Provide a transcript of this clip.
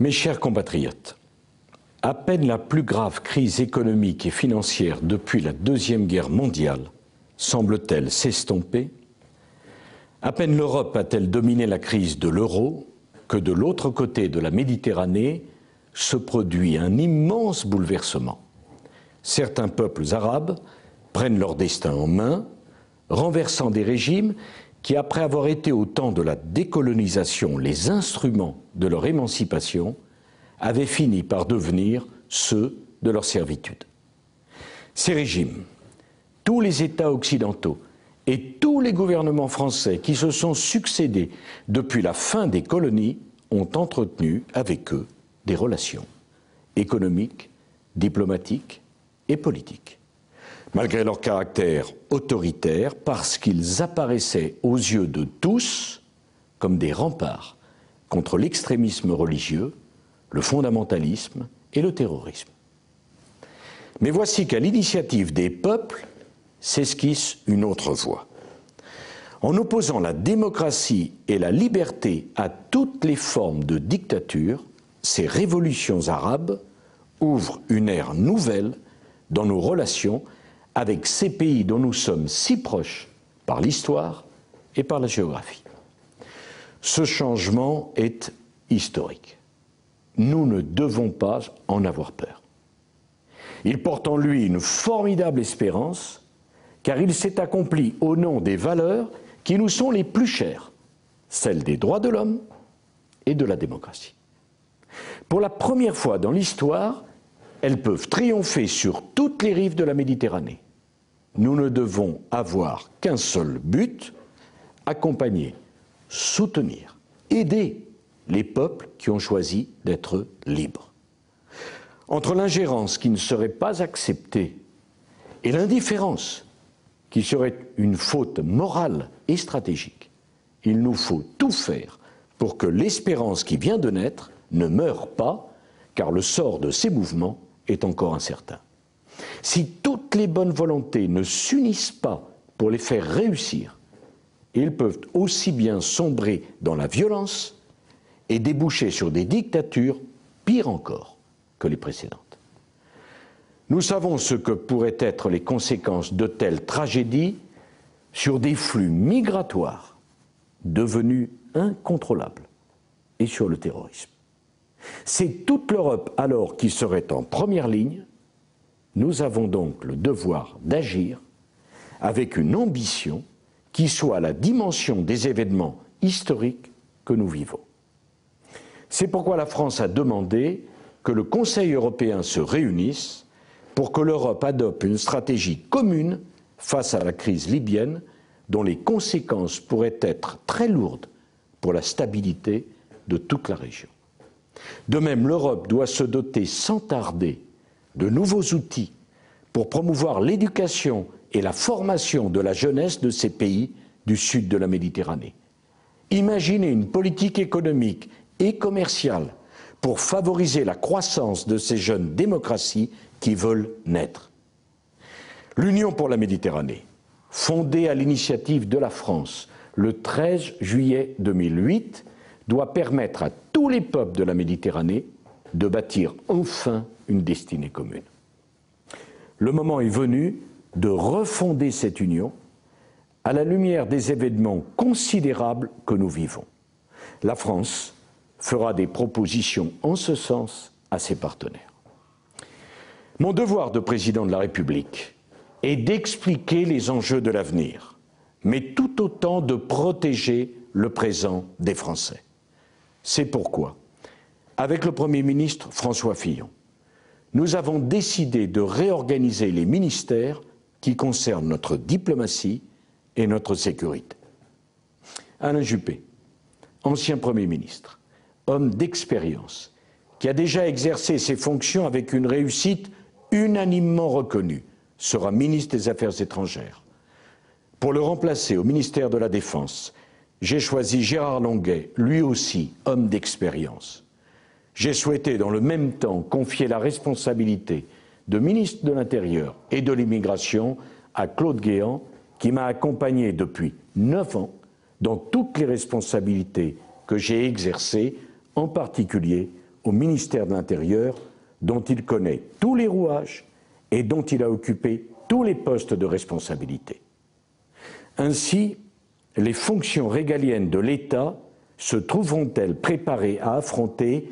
Mes chers compatriotes, à peine la plus grave crise économique et financière depuis la Deuxième Guerre mondiale semble-t-elle s'estomper, à peine l'Europe a-t-elle dominé la crise de l'euro que de l'autre côté de la Méditerranée se produit un immense bouleversement. Certains peuples arabes prennent leur destin en main, renversant des régimes qui, après avoir été au temps de la décolonisation les instruments de leur émancipation, avaient fini par devenir ceux de leur servitude. Ces régimes, tous les États occidentaux et tous les gouvernements français qui se sont succédés depuis la fin des colonies ont entretenu avec eux des relations économiques, diplomatiques et politiques. Malgré leur caractère autoritaire, parce qu'ils apparaissaient aux yeux de tous comme des remparts contre l'extrémisme religieux, le fondamentalisme et le terrorisme. Mais voici qu'à l'initiative des peuples s'esquisse une autre voie. En opposant la démocratie et la liberté à toutes les formes de dictature, ces révolutions arabes ouvrent une ère nouvelle dans nos relations avec ces pays dont nous sommes si proches par l'histoire et par la géographie. Ce changement est historique. Nous ne devons pas en avoir peur. Il porte en lui une formidable espérance, car il s'est accompli au nom des valeurs qui nous sont les plus chères, celles des droits de l'homme et de la démocratie. Pour la première fois dans l'histoire, elles peuvent triompher sur toutes les rives de la Méditerranée. Nous ne devons avoir qu'un seul but, accompagner, soutenir, aider les peuples qui ont choisi d'être libres. Entre l'ingérence qui ne serait pas acceptée et l'indifférence qui serait une faute morale et stratégique, il nous faut tout faire pour que l'espérance qui vient de naître ne meure pas, car le sort de ces mouvements est encore incertain. Si toutes les bonnes volontés ne s'unissent pas pour les faire réussir, ils peuvent aussi bien sombrer dans la violence et déboucher sur des dictatures pires encore que les précédentes. Nous savons ce que pourraient être les conséquences de telles tragédies sur des flux migratoires devenus incontrôlables et sur le terrorisme. C'est toute l'Europe alors qui serait en première ligne. Nous avons donc le devoir d'agir avec une ambition qui soit à la dimension des événements historiques que nous vivons. C'est pourquoi la France a demandé que le Conseil européen se réunisse pour que l'Europe adopte une stratégie commune face à la crise libyenne dont les conséquences pourraient être très lourdes pour la stabilité de toute la région. De même, l'Europe doit se doter sans tarder de nouveaux outils pour promouvoir l'éducation et la formation de la jeunesse de ces pays du sud de la Méditerranée. Imaginez une politique économique et commerciale pour favoriser la croissance de ces jeunes démocraties qui veulent naître. L'Union pour la Méditerranée, fondée à l'initiative de la France le 13 juillet 2008, doit permettre à tous les peuples de la Méditerranée de bâtir enfin une destinée commune. Le moment est venu de refonder cette union à la lumière des événements considérables que nous vivons. La France fera des propositions en ce sens à ses partenaires. Mon devoir de président de la République est d'expliquer les enjeux de l'avenir, mais tout autant de protéger le présent des Français. C'est pourquoi, avec le Premier ministre François Fillon, nous avons décidé de réorganiser les ministères qui concernent notre diplomatie et notre sécurité. Alain Juppé, ancien Premier ministre, homme d'expérience, qui a déjà exercé ses fonctions avec une réussite unanimement reconnue, sera ministre des Affaires étrangères. Pour le remplacer au ministère de la Défense, j'ai choisi Gérard Longuet, lui aussi homme d'expérience. J'ai souhaité dans le même temps confier la responsabilité de ministre de l'Intérieur et de l'Immigration à Claude Guéant, qui m'a accompagné depuis 9 ans dans toutes les responsabilités que j'ai exercées, en particulier au ministère de l'Intérieur, dont il connaît tous les rouages et dont il a occupé tous les postes de responsabilité. Ainsi, les fonctions régaliennes de l'État se trouveront-elles préparées à affronter